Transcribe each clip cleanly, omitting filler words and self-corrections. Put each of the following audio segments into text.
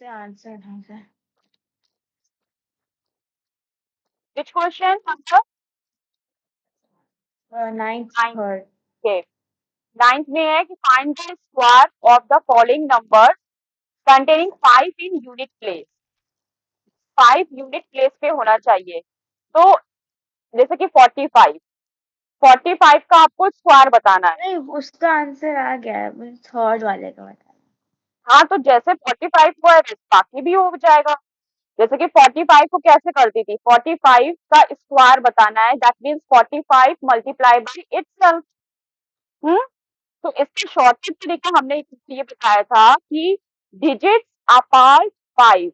से आंसर ढंग से। Which question? Number ninth 9. Third. Okay. 9th में है कि find the square of the following numbers containing 5 in unit place. 5 unit place पे होना चाहिए। तो जैसे कि 45, 45 का आपको स्क्वायर बताना है। नहीं, उसका आंसर आ गया है, मुझे थर्ड वाले का बता। हाँ, तो जैसे 45 को है बाकी भी हो जाएगा। जैसे कि 45 को कैसे करती थी, 45 का स्क्वायर बताना है, that means 45 multiply by itself. तो इसका शॉर्टेज तरीका हमने ये बताया था कि डिजिट्स अपार्ट 5,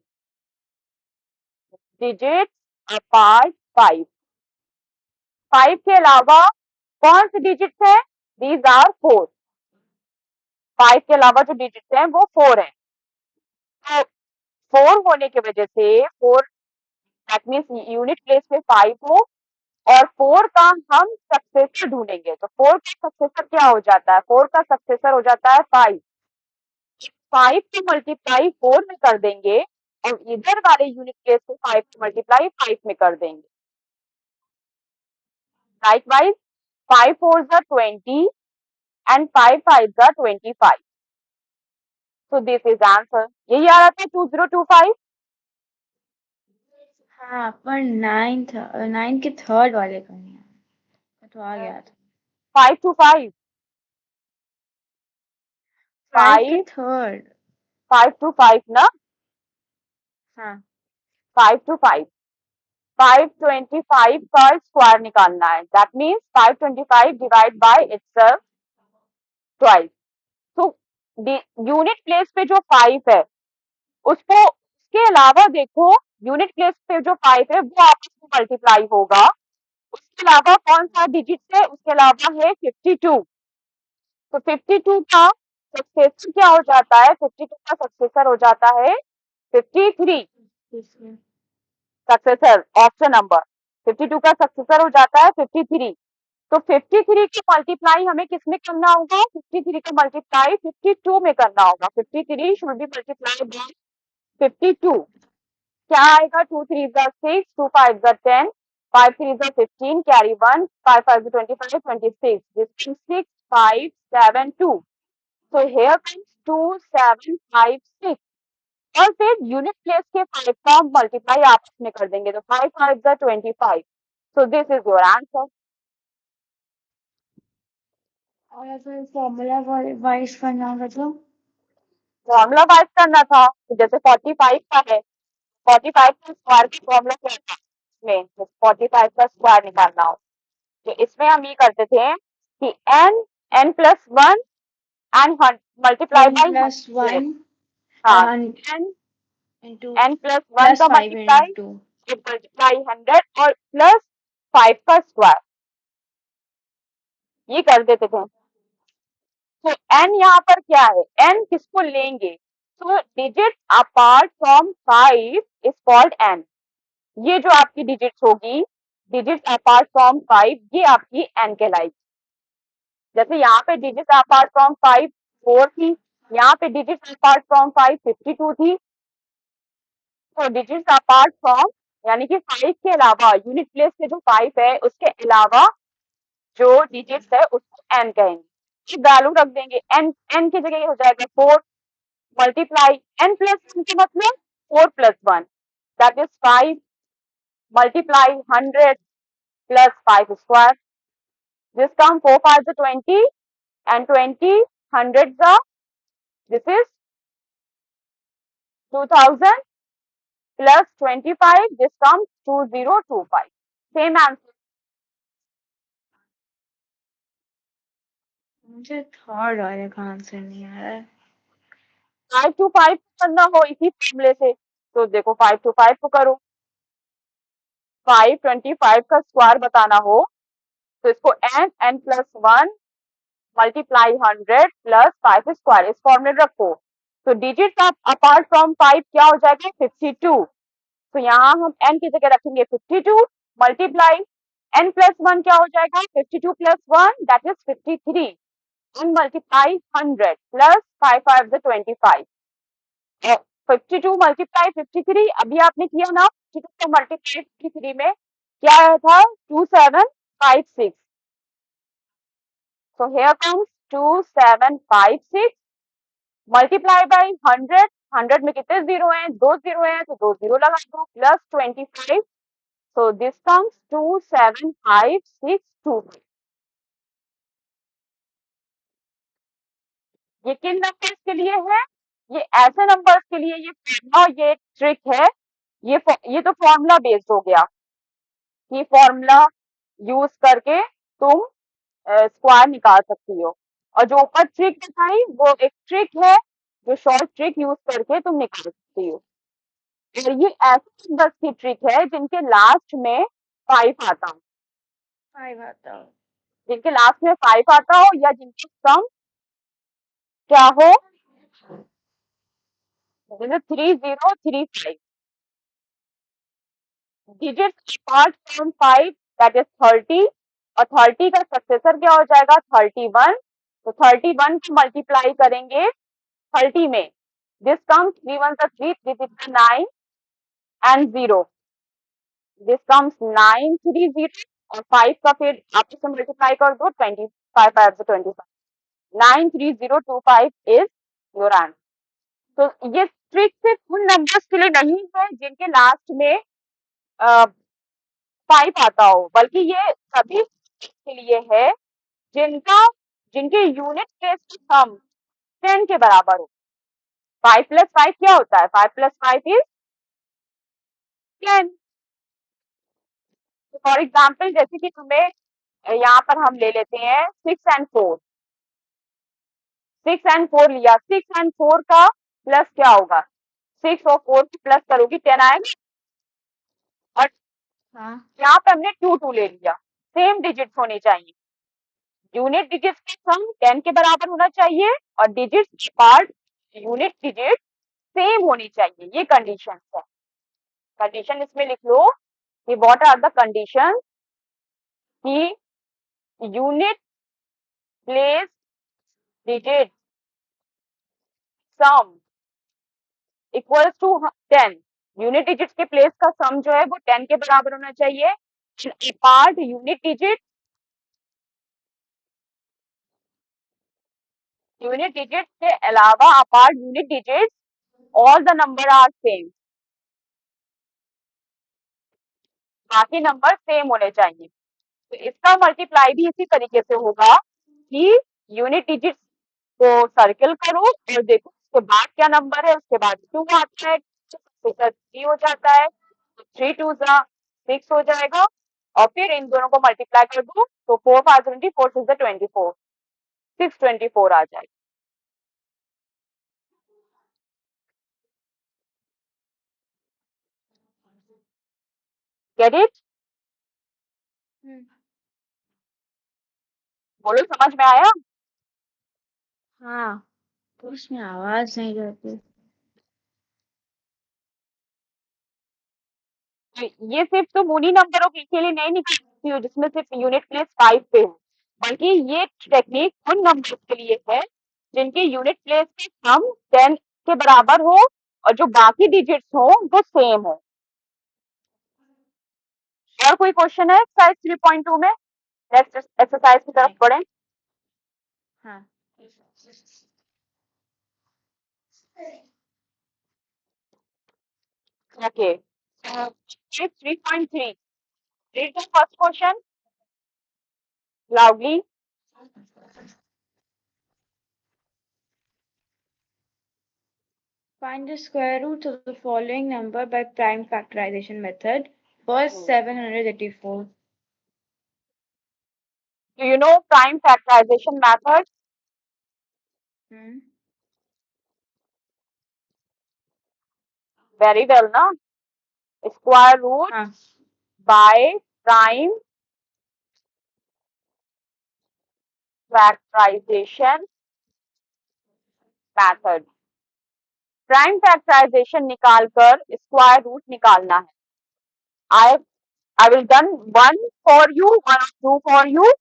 डिजिट्स अपार्ट 5, 5 के अलावा कौन से डिजिट्स है, दीज आर 4, 5 के अलावा जो डिजिट्स हैं वो 4 है। तो 4 होने की वजह से 4 दैट मीन्स यूनिट प्लेस में 5 हो, और 4 का हम सक्सेसर ढूंढेंगे। तो 4 का सक्सेसर क्या हो जाता है, 4 का सक्सेसर हो जाता है 5। 5 को मल्टीप्लाई 4 में कर देंगे और इधर वाले यूनिट प्लेस को 5 को मल्टीप्लाई 5 में कर देंगे। लाइकवाइज 5 4 जा 20 एंड 5 5 जा 25। So this is answer. यही आ रहा था 2025। हाँ, पर नाइन्थ नाइन्थ के थर्ड वाले का नहीं आया, तो आ गया था। 5 to 5, 5 के 5 थर्ड। 5 to 5 ना, हाँ। 5 to 5, 525 का स्क्वायर निकालना है, that means 525 divide by itself twice. तो यूनिट प्लेस पे जो 5 है उसको, उसके अलावा देखो यूनिट प्लेस पे जो 5 है वो आपस में मल्टीप्लाई होगा। उसके अलावा कौन सा डिजिट है, उसके अलावा है 52। तो 52 का सक्सेसर क्या हो जाता है, 52 का सक्सेसर हो जाता है 53। सक्सेसर ऑप्शन नंबर 52 का सक्सेसर हो जाता है 53। तो 53 की मल्टीप्लाई हमें किसमें करना होगा, 53 का मल्टीप्लाई 52 में करना होगा। 53 शुड बी मल्टीप्लाई बाय 52। क्या आएगा, 2 3 जा 6, 2 5 जा 10, 5 3 जा 15, कैरी 1, 5 5 जा 25, 26, this is 6 5 7 2। so here comes 2 7 5 6, और फिर यूनिट प्लेस के 5 का मल्टीप्लाई आपस में कर देंगे, तो 5 5 जा 25। so this is your answer। और अगर फॉर्मूला वाइज करना होगा तो फॉर्मूला वाइज करना था, तो जैसे 45 का है, 45 का स्क्वायर की फॉर्मूला क्या था, इसमें 45 का स्क्वायर निकालना हो तो इसमें हम ये करते थे कि n plus 1 and multiply n by plus 100। One हाँ, n into n plus 1 plus का 5 मल्टीप्लाई, इंटू मल्टीप्लाई 100 और प्लस 5 का स्क्वायर, ये कर देते थे। तो n यहाँ पर क्या है, n किसको लेंगे, तो digit apart from 5 is called n। ये जो आपकी डिजिट्स होगी, डिजिट्स अपार्ट फ्रॉम 5, ये आपकी n कहलाएगी। जैसे यहाँ पे डिजिट्स अपार्ट फ्रॉम 5 4 थी, यहाँ पे डिजिट्स अपार्ट फ्रॉम 5 52 थी। तो डिजिट्स अपार्ट फ्रॉम यानी कि 5 के अलावा यूनिट प्लेस के जो 5 है उसके अलावा जो डिजिट्स है उसको n कहेंगे। वैल्यू रख देंगे, n की जगह हो जाएगा 4, मल्टीप्लाई n प्लस 1 का मतलब 4 plus 1 that is 5, multiply 100 plus 5 square, this come 4 5 is 20 and 20 hundreds are, this is 2000 plus 25, this comes 2025, same answer। मुझे थर्ड वाले का आंसर नहीं आ रहा है। 5 to 5 करना हो इसी फॉर्मूले से, तो देखो 5 to 5 को करो, 525 का स्क्वायर बताना हो तो इसको n plus 1 multiply 100 plus 5 square, इस फॉर्मूले रखो। तो डिजिट अपार्ट फ्रॉम 5 क्या हो जाएगा, 52। तो यहाँ हम n की जगह रखेंगे 52 मल्टीप्लाई n प्लस 1 क्या हो जाएगा, 52 plus 1 that is 53 and multiply 100 plus 5 5 is 25, 52 multiply 53, अभी आपने किया ना, 52 मल्टीप्लाई 53 में क्या आया था, 2756. So here comes 2756 multiply by 100. 100 में कितने जीरो हैं, 2 जीरो हैं, तो 2 जीरो लगा दो, प्लस 25. So this comes 275,625. ये किन नंबर्स के लिए है, ये ऐसे नंबर्स के लिए ये फॉर्मूला, ये ट्रिक है, ये तो फॉर्मूला बेस्ड हो गया, ये फॉर्मूला यूज करके तुम स्क्वायर निकाल सकती हो, और जो ऊपर ट्रिक बताई वो एक ट्रिक है जो शॉर्ट ट्रिक यूज करके तुम निकाल सकती हो। और ये ऐसे नंबर्स की ट्रिक है जिनके लास्ट में 5 आता हो, 5 आता हो, जिनके लास्ट में 5 आता हो, या जिनके सम क्या हो, जैसे 3035 digits apart from 5, that is 30, और 30 का सक्सेसर क्या हो जाएगा, 31. तो 31 को मल्टीप्लाई करेंगे 30 में, this comes 3 1 3, 3 6 9 and 0, this comes 930, और 5 का फिर आपस में मल्टीप्लाई कर दो, 25 5 से 25, 93025 इज योर आंसर. तो ये ट्रिक सिर्फ उन नंबर्स के लिए नहीं है जिनके लास्ट में 5 आता हो, बल्कि ये सभी के लिए है जिनके यूनिट प्लेस की सम 10 के बराबर हो. 5 प्लस 5 क्या होता है, 5 प्लस 5 इज 10. फॉर एग्जाम्पल जैसे कि तुम्हें यहाँ पर हम ले लेते हैं 6 एंड 4, 6 एंड 4 लिया, 6 एंड 4 का प्लस क्या होगा, 6 और 4 की प्लस करोगी 10 आएगा, और हाँ यहाँ पे हमने 2 2 ले लिया, सेम डिजिट्स होने चाहिए, यूनिट डिजिट्स की सम 10 के बराबर होना चाहिए, और digits part unit digit same होनी चाहिए, ये कंडीशन है. कंडीशन इसमें लिख लो कि व्हाट आर द कंडीशन कि unit place digit sum equals to 10, unit digit के प्लेस का सम जो है वो 10 के बराबर होना चाहिए. पार्ट यूनिट डिजिट के अलावा apart unit digit all the number are same, बाकी नंबर सेम होने चाहिए. तो इसका मल्टीप्लाई भी इसी तरीके से होगा कि यूनिट डिजिट को सर्कल करो और देखो उसके बाद क्या नंबर है, उसके बाद 2 आता है, 3 हो जाता है, 3 2 6 हो जाएगा, और फिर इन दोनों को मल्टीप्लाई कर दो तो 4 5 20, 4 6 24, 624 आ जाएगा. गेट इट, बोलो समझ में आया. हाँ, तो उसमें आवाज नहीं रहती. ये सिर्फ तुम उन्हीं नंबरों के लिए नहीं निकाल सकती हो जिसमें सिर्फ यूनिट प्लेस 5 पे हो, बल्कि ये टेक्निक उन नंबर्स के लिए है जिनके यूनिट प्लेस की सम 10 के बराबर हो और जो बाकी डिजिट्स हो वो सेम हो. और कोई क्वेश्चन है एक्सरसाइज 3.2 में, नेक्स्ट एक्सरसाइज की तरफ बढ़े. हाँ, okay, 3.3, read the first question loudly. find the square root of the following number by prime factorization method. First, 784. Do you know prime factorization method? Very well, na? Square root हाँ, by prime factorization method. Prime factorization निकालकर square root निकालना है. I will done one for you, one or two for you.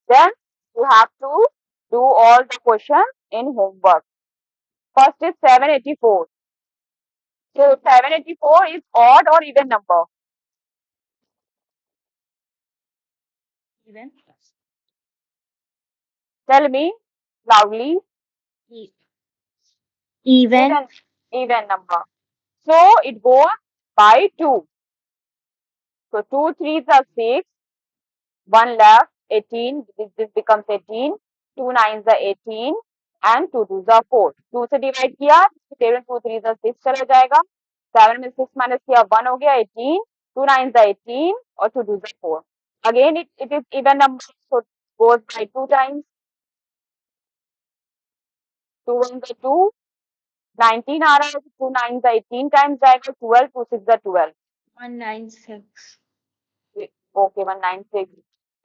Then you have to do all the question in homework. First is 784. So 784 is odd or even number? Even. Tell me loudly. E- Even. Even number. So it goes by 2. So 2 threes are 6. 1 left, 18. This becomes 18. 2 nines are 18. And 2 twos are 4. 2 से divide किया, 7 2 3 6 चला जाएगा. 7 में 6 minus किया, 1 हो गया, 18. 2 nines are 18 और 2 twos are 4. Again, it is even number, so it goes by 2 times. 2 ones are 2. 19 आ रहा है, तो 2 nines are 18 times जाएगा. 12, 2 6 are 12. 196. Okay, 196.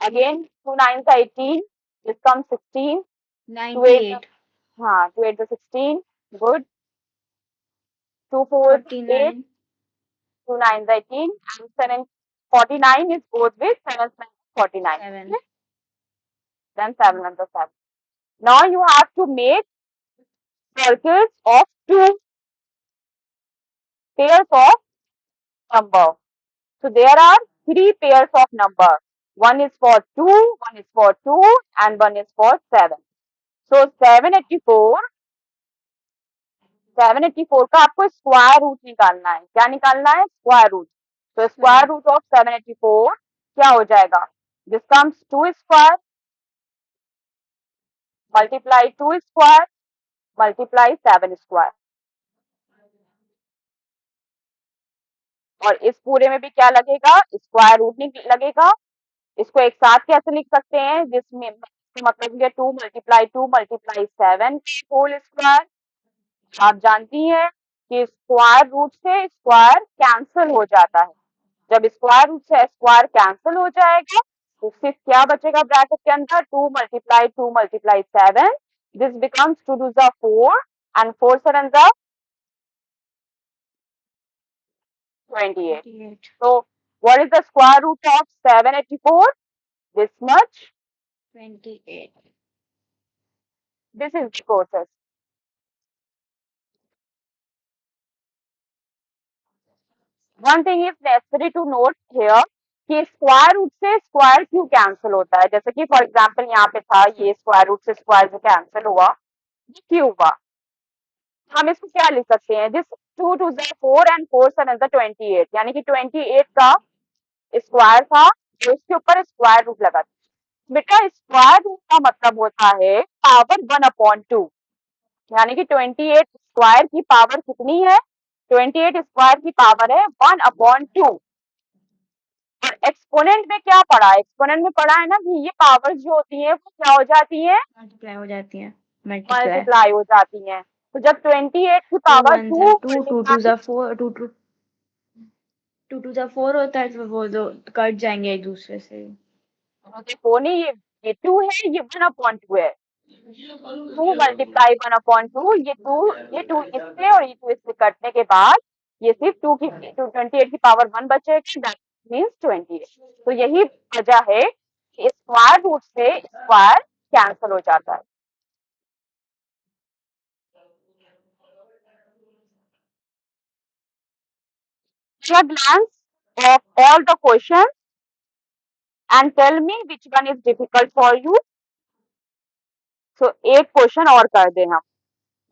Again, 2 nines are 18. This comes 16. 98. 2 8 are 16. Good. 2 4 8. 49. 2 9 are 18. And 7 49 is goes with 7 49. 7. Okay? Then 7 under 7. Now you have to make circles of 2 pairs of number. So there are 3 pairs of number. One is for 2, one is for 2, and one is for 7. So 784 का आपको square root निकालना है. क्या निकालना है? Square root. तो square root of 784 क्या हो जाएगा? This comes 2 square multiply 2 square multiply 7 square. और इस पूरे में भी क्या लगेगा? स्क्वायर रूट लगेगा. इसको एक साथ कैसे लिख सकते हैं? जिसमें मतलब 2 मल्टीप्लाई 7 होल स्क्वायर. आप जानती हैं कि स्क्वायर रूट से स्क्वायर कैंसिल हो जाता है. जब स्क्वायर रूट से स्क्वायर कैंसिल हो जाएगा तो सिर्फ क्या बचेगा ब्रैकेट के अंदर? 2 मल्टीप्लाई 7. दिस बिकम्स 2 2 जा 4 एंड 4 7 जा 28. So what is the square root of 784? This much. 28. This is the process. One thing is necessary to note here कि स्क्वायर रूट से स्क्वायर क्यों कैंसिल होता है. जैसे कि फॉर एग्जांपल यहाँ पे था, ये स्क्वायर रूट से स्क्वायर जो कैंसिल हुआ, ये क्यों हुआ? हम इसको क्या लिख सकते हैं? दिस 2 2 जा 4 एंड 4 7 जा 28. यानी कि 28 का स्क्वायर था तो इसके ऊपर स्क्वायर रूट लगा. बेटा स्क्वायर रूट का मतलब होता है पावर 1/2. यानी कि 28 स्क्वायर की पावर कितनी है? 28 स्क्वायर की पावर है 1/2. और एक्सपोनेंट में क्या पढ़ा है? एक्सपोनेंट में पढ़ा है ना कि ये पावर जो होती है वो क्या हो जाती है? मल्टीप्लाई हो जाती है. मल्टीप्लाई हो जाती है. तो जब 28 की पावर 2 2 2 2 जा 4 2 2 2 2 जा 4 होता है तो वो दो कट जाएंगे एक दूसरे से. देखो नहीं, ये 2 है, ये 1/2 है. 2 मल्टीप्लाई 1/2. ये 2 इससे और ये 2 इससे कटने के बाद ये सिर्फ 28 की पावर 1 बचेगा. That means 28. तो यही वजह है कि स्क्वायर रूट से स्क्वायर कैंसिल हो जाता है. Take a glance of all the questions and tell me which one is difficult for you. So एक क्वेश्चन और कर दें हम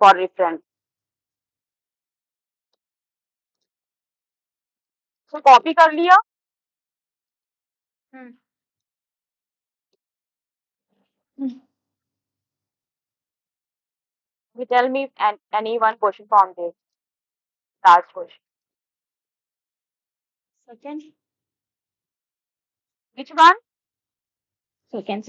फॉर रेफरेंस. तो कॉपी कर लिया. You tell me any one question from this last question. Second. Which one? Second.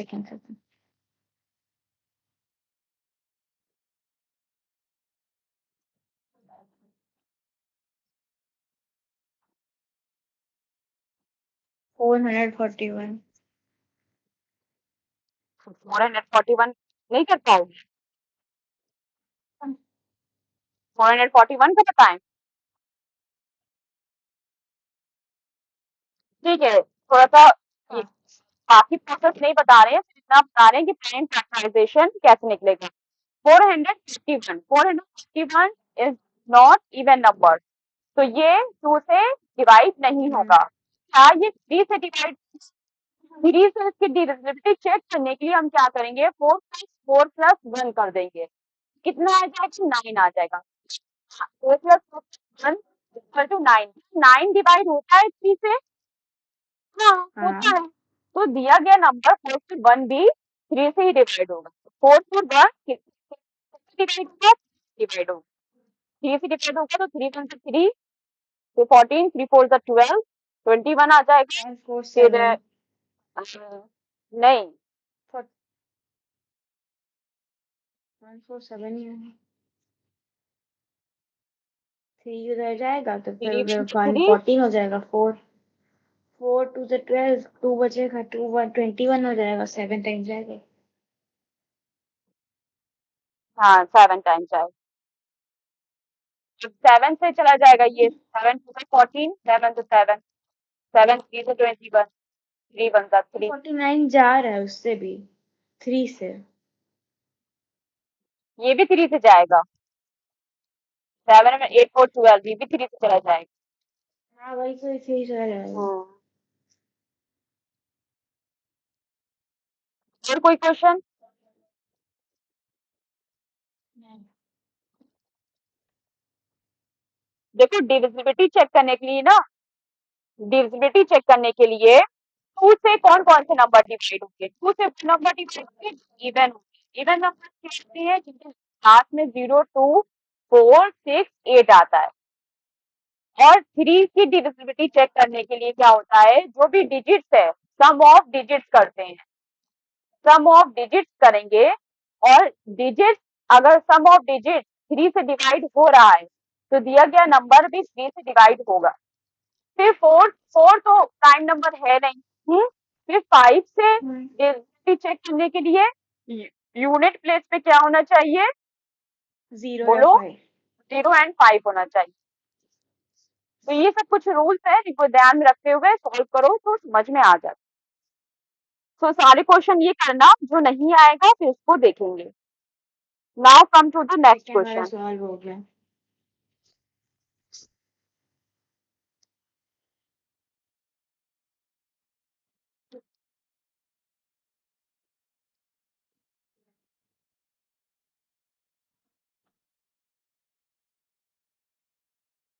441. 441 नहीं कर पाओगे? 441 का बताएं. ठीक है, थोड़ा सा बाकी प्रोसेस नहीं बता रहे हैं, सिर्फ इतना बता रहे हैं कि प्राइम फैक्टराइजेशन कैसे निकलेगा. 451 इज नॉट इवन नंबर. तो ये 2 से डिवाइड नहीं होगा। क्या ये 3 से डिवाइड, 3 से इसकी डिविजिबिलिटी चेक करने के लिए हम क्या करेंगे, 4 प्लस 1 कर देंगे। कितना आ जाएगा, 9 आ जाएगा। 4 प्लस 1 इक्वल टू 9। 9 डिवाइड होता है 3 से, हाँ होता हाँ है। तो दिया गया नंबर 4 से 1 भी 3 से ही डिवाइड होगा। 4 4 1 डिवाइड होगा, डिवाइड होगा 3 से डिवाइड होगा, तो 3 1 3, तो 14, 3 4 12, 21 आ जाएगा। 1 4 फिर 7 नहीं, 1 4 7 ही है। 3 उधर जाएगा तो 3 फिर 1 1 3, 14 हो जाएगा। 4 4 2 से 12, 2 बचेगा, 2 1 21 हो जाएगा। 7 टाइम्स जाएगा। हाँ 7 टाइम्स आएगा। 7 से चला जाएगा ये, 7 2 14, 7 to 7, 7 3 to 21, 3 1 3, 49 जा रहा है उससे भी, 3 से। ये भी 3 से जाएगा। 7 में 8 4 12, ये भी 3 से चला जाएगा। हाँ वही तो, इसे ही चला जाएगा। और कोई क्वेश्चन? देखो डिविजिबिलिटी चेक करने के लिए ना, डिविजिबिलिटी चेक करने के लिए 2 से कौन कौन से नंबर डिवाइड होंगे, 2 से नंबर डिवाइड होंगे, इवन होंगे। इवन नंबर क्या होते हैं, जिनके लास्ट में 0 2 4 6 8 आता है। और 3 की डिविजिबिलिटी चेक करने के लिए क्या होता है, जो भी डिजिट्स है सम ऑफ डिजिट्स करते हैं, सम ऑफ डिजिट्स करेंगे। और डिजिट्स, अगर सम ऑफ डिजिट्स 3 से डिवाइड हो रहा है तो दिया गया नंबर भी 3 से डिवाइड होगा। फिर 4 4 तो प्राइम नंबर है नहीं। फिर 5 से डिविजिबिलिटी चेक करने के लिए यूनिट प्लेस पे क्या होना चाहिए, 0 या बोलो, 5। 0 एंड 5 होना चाहिए। तो ये सब कुछ रूल्स है, इनको ध्यान में रखते हुए सॉल्व करो तो समझ में आ जाए। तो सारे क्वेश्चन ये करना, जो नहीं आएगा फिर इसको देखेंगे। Now come to the next हमारा क्वेश्चन। सॉल्व हो गया।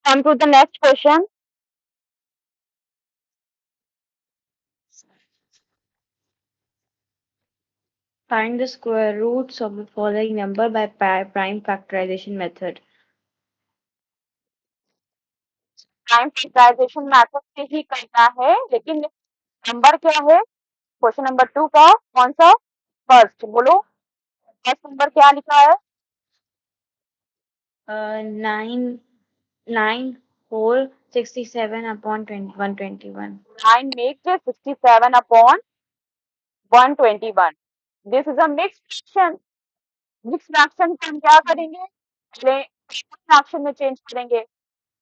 Come to the next question. Find the square roots of the following number by prime factorization method. Prime factorization method से ही करना है, लेकिन नंबर क्या है क्वेश्चन नंबर 2 का, कौन सा, फर्स्ट बोलो, फर्स्ट नंबर क्या लिखा है? 9 whole 67 upon 121. 9 makes 67 upon 121. This is a mix fraction. Mix fraction को हम क्या करेंगे, फ्रैक्शन में चेंज करेंगे।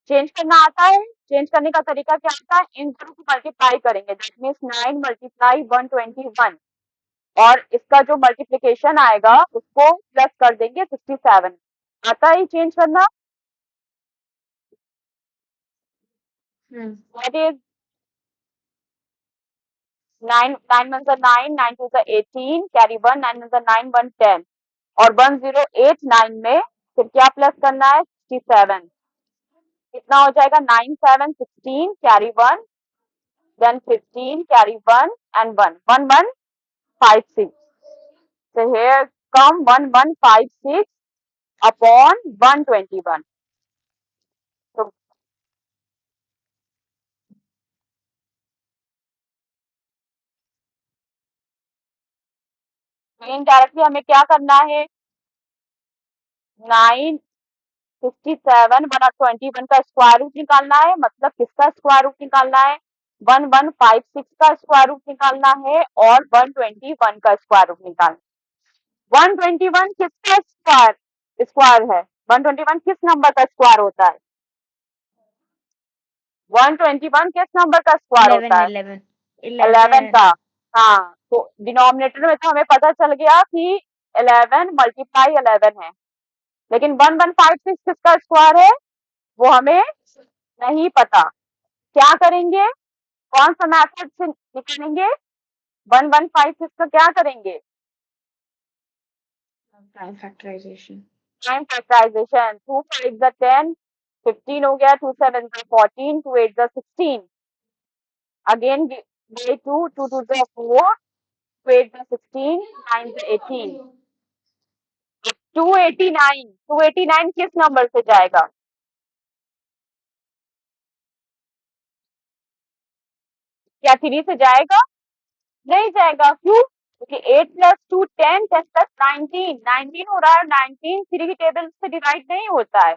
चेंज करना आता है, चेंज करने का तरीका क्या होता है, इन दोनों को मल्टीप्लाई करेंगे। दैट मीन्स 9 मल्टीप्लाई 121, और इसका जो मल्टीप्लिकेशन आएगा उसको प्लस कर देंगे 67। आता है चेंज करना? दैट इज 9 9 1 9, 9 2 18, कैरी 1, 9 1 9 1 10, और 1089 में फिर क्या प्लस करना है, 67। कितना हो जाएगा, 9 7 16, carry 1, then 15, carry 1 and 1, 1 1 5 6. So here come 1 1 5 6 upon 121. So indirectly हमें क्या करना है, 9 67 121 का स्क्वायर रूट निकालना है, मतलब किसका स्क्वायर रूट निकालना है, 1156 का स्क्वायर रूट निकालना है, और 121 का स्क्वायर रूट निकालना है। 121 किसका स्क्वायर स्क्वायर है, 121 किस नंबर का स्क्वायर होता है, 121 किस नंबर का स्क्वायर 11 होता है, 11 11 का। हाँ, तो डिनोमिनेटर में तो हमें पता चल गया कि 11 मल्टीप्लाई 11 है, लेकिन 1156 किसका स्क्वायर है, वो हमें नहीं पता, क्या करेंगे, कौन सा मैथड से निकालेंगे, 115 का क्या करेंगे, Prime factorization. Prime factorization, 2 5 the 10, 15 हो गया, 2 7 the 14, 2 8 the 16, again by 2, 2 2 the 4, 2 8 the 16, 9 the 18, 289, 289 किस नंबर से जाएगा, क्या 3 से जाएगा, नहीं जाएगा, क्यों, क्योंकि 8 प्लस 2 10, 10 प्लस 19, 19 हो रहा है, 19 3 की टेबल से डिवाइड नहीं होता है,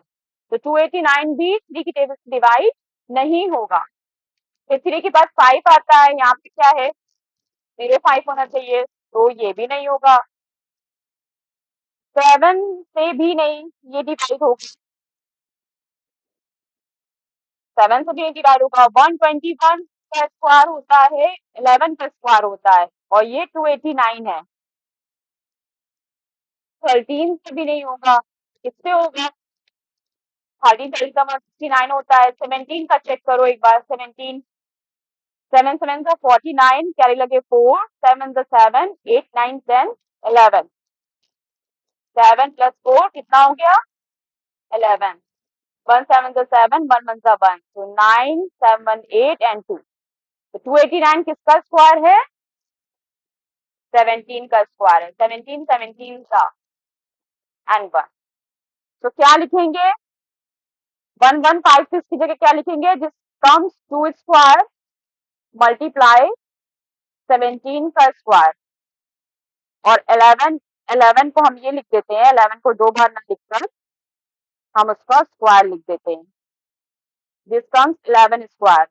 तो 289 भी 3 की टेबल से डिवाइड नहीं होगा, फिर 3 के बाद 5 आता है, यहाँ पे क्या है, मेरे 5 होना चाहिए, तो ये भी नहीं होगा, 7 से भी नहीं, ये डिवाइड होगा, 7 से भी नहीं डिवाइड होगा, 121 का स्क्वायर होता है 11 का स्क्वायर होता है, और ये 289 है, 13 से भी नहीं होगा, किससे होगा, 13 30 का 69 होता है, 17 का चेक करो एक बार, 17, 7 7 का 49, कैरी लगे 4, 7 द 7, 8 9 10 11, 7 प्लस 4 कितना हो गया, 11, 1 7 द 7, 1 1 द 1, तो 9 7 8 एंड 2, तो 289 किसका स्क्वायर है, 17 का स्क्वायर है, 17 17 का एंड 1, तो क्या लिखेंगे, 1156 की जगह क्या लिखेंगे, this comes two square multiply 17 का स्क्वायर, और 11 को हम ये लिख देते हैं, 11 को 2 बार ना लिखकर हम उसका स्क्वायर लिख देते हैं, दिस कम्स 11 स्क्वायर,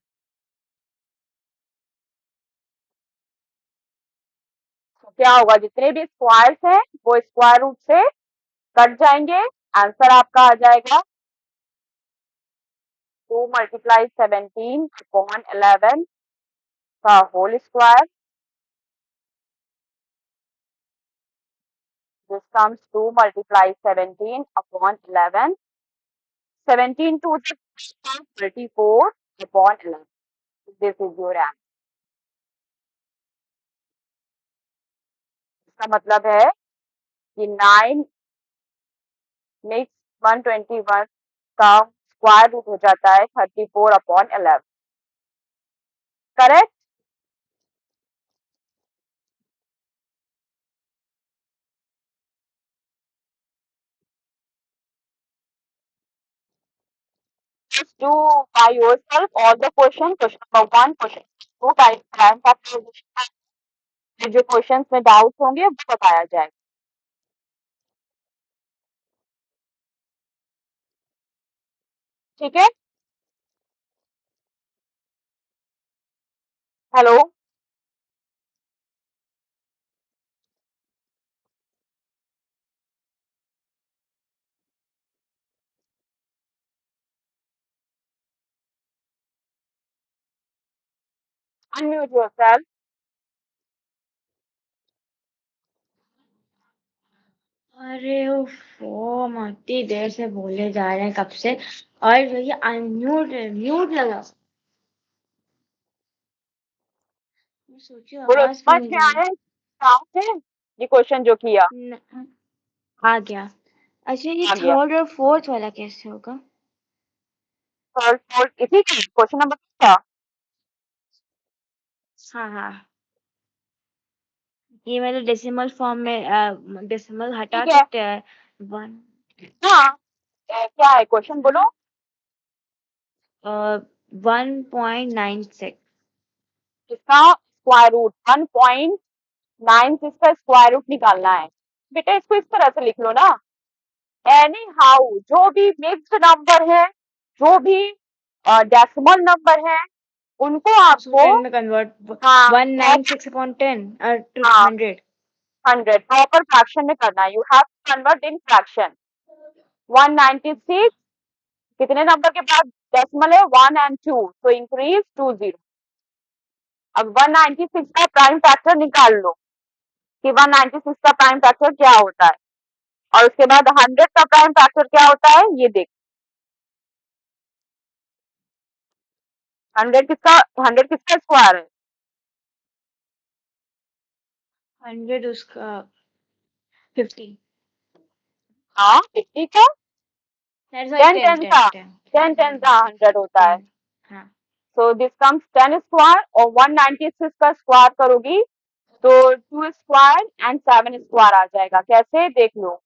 तो क्या होगा, जितने भी स्क्वायर्स हैं वो स्क्वायर रूट से कट जाएंगे, आंसर आपका आ जाएगा 2 मल्टीप्लाई 17 अपॉन 11 का whole square, this comes 2 multiply 17 upon 11, 17 to the 34 upon 11. This is your answer. इसका मतलब है कि 9 मिक्स 121 का स्क्वायर रूट हो जाता है 34 upon 11, correct, just do by yourself all the question number 1, question 2 type time factorization, जो क्वेश्चंस में डाउट होंगे वो बताया जाएगा, ठीक है, हेलो, अनम्यूट योरसेल्फ, अरे वो हम इतनी देर से बोले जा रहे हैं कब से, और ये अनम्यूट म्यूट लगा, मैं सोची बोलो आवाज क्यों समझ नहीं में जा आया काम है, ये क्वेश्चन जो किया रही, आ गया। अच्छा ये आ गया, थर्ड और फोर्थ वाला कैसे होगा, थर्ड फोर्थ इसी का क्वेश्चन नंबर क्या, हाँ हाँ, ये मतलब डेसिमल फॉर्म में डेसिमल हटा ठीक है, के 1 हाँ, क्या है क्वेश्चन बोलो, 1.96, इसका स्क्वायर रूट 1.9 इसका स्क्वायर रूट निकालना है, बेटा इसको इस तरह से लिख लो ना, एनी हाउ जो भी मिक्स्ड नंबर है, जो भी डेसिमल नंबर है, उनको उसको आपको 10 में कन्वर्ट, हाँ 196 अपॉन 10 और हाँ 100, 100 प्रॉपर फ्रैक्शन में करना है, you have to convert in fraction, 196 कितने नंबर के बाद डेसिमल है 1 and 2, तो इंक्रीज 20, अब 196 का प्राइम फैक्टर निकाल लो कि 196 का प्राइम फैक्टर क्या होता है, और उसके बाद 100 का प्राइम फैक्टर क्या होता है ये देख, 100 किसका स्क्वायर है? 100 उसका 50। हाँ 50 का That's why 10 10, 10 का 10, 10 10 का 100 होता है। 10. हाँ. सो दिस कम्स 10 स्क्वायर और 196 का स्क्वायर करोगी तो 2 स्क्वायर एंड 7 स्क्वायर आ जाएगा। कैसे देख लो,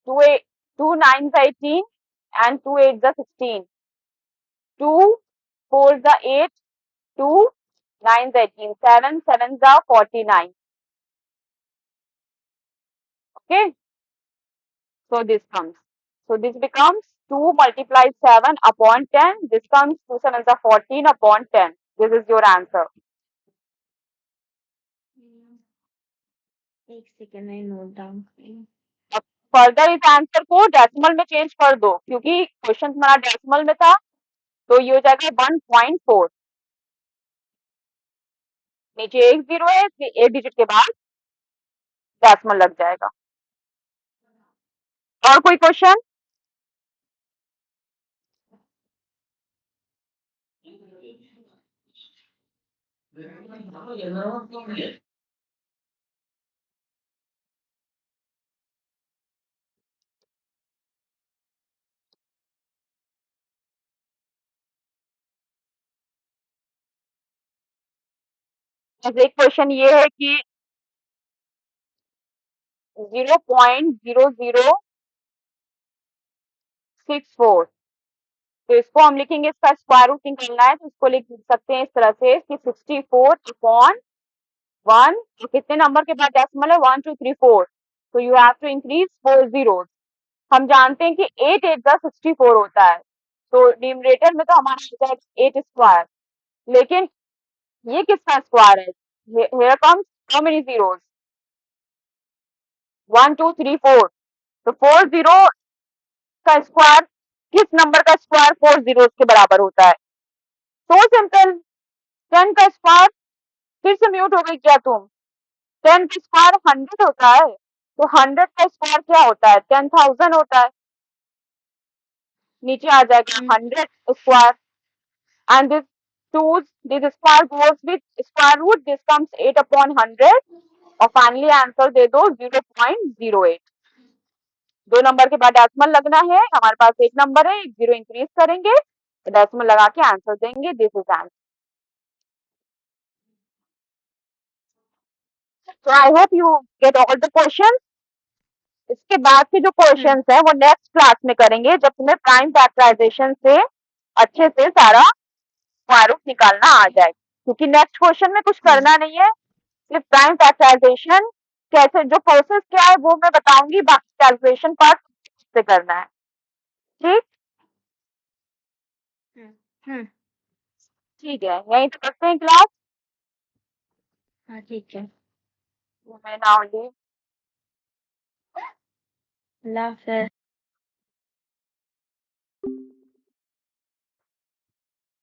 2 9 18 and 2 8 16, 2 4 8, 2 9 18, 7 7 49. Okay, so this comes, so this becomes 2 multiplied 7 upon 10. This comes 2 7 14 upon 10. This is your answer. एक सेकेंड में नोट डाउन करें। अब फर्दर इस आंसर को डेसिमल में चेंज कर दो, क्योंकि क्वेश्चन तुम्हारा डेसिमल में था, तो ये हो जाएगा 1.4। नीचे एक जीरो है, इसलिए एक डिजिट के बाद डेसिमल लग जाएगा। और कोई क्वेश्चन? एक क्वेश्चन ये है कि 0.0064, तो इसको हम लिखेंगे, इसका स्क्वायर रूट निकालना है, तो इसको लिख सकते हैं इस तरह से कि 64 अपॉन 1, तो कितने नंबर के बाद डेसिमल है? 1 2 3 4, तो you have to increase 4 zeros. हम जानते हैं कि 8 8 64 होता है, तो न्यूमरेटर में तो हमारा हो जाएगा 8 स्क्वायर, लेकिन ये किसका स्क्वायर है? Here comes how many zeros? 1 2 3 4, तो 4 जीरो का स्क्वायर, किस नंबर का स्क्वायर 4 जीरोस के बराबर होता है? सो सिंपल, 10 का स्क्वायर, फिर से म्यूट हो गई क्या तुम? 10 का स्क्वायर 100 होता है, तो 100 का स्क्वायर क्या होता है? 10,000 होता है। नीचे आ जाएगा 100 square, and this square goes with square root, this comes 8 upon 100, और फाइनली आंसर दे दो 0.08। 2 नंबर के बाद डेसिमल लगना है, हमारे पास एक नंबर है, एक जीरो इंक्रीज करेंगे तो डेसिमल लगा के आंसर देंगे। This is answer. So I hope you get all the questions. इसके बाद के जो क्वेश्चंस हैं वो नेक्स्ट क्लास में करेंगे, जब तुम्हें प्राइम फैक्टराइजेशन से अच्छे से सारा स्क्वायर रूट निकालना आ जाए, क्योंकि नेक्स्ट क्वेश्चन में कुछ करना नहीं है, सिर्फ प्राइम फैक्टराइजेशन कैसे, जो प्रोसेस क्या है वो मैं बताऊंगी, बाकी कैलकुलेशन पार्ट से करना है। ठीक ठीक है, यहीं तक करते हैं क्लास। हाँ ठीक है। मैं नाउ लीव। अल्लाह हाफ़िज़।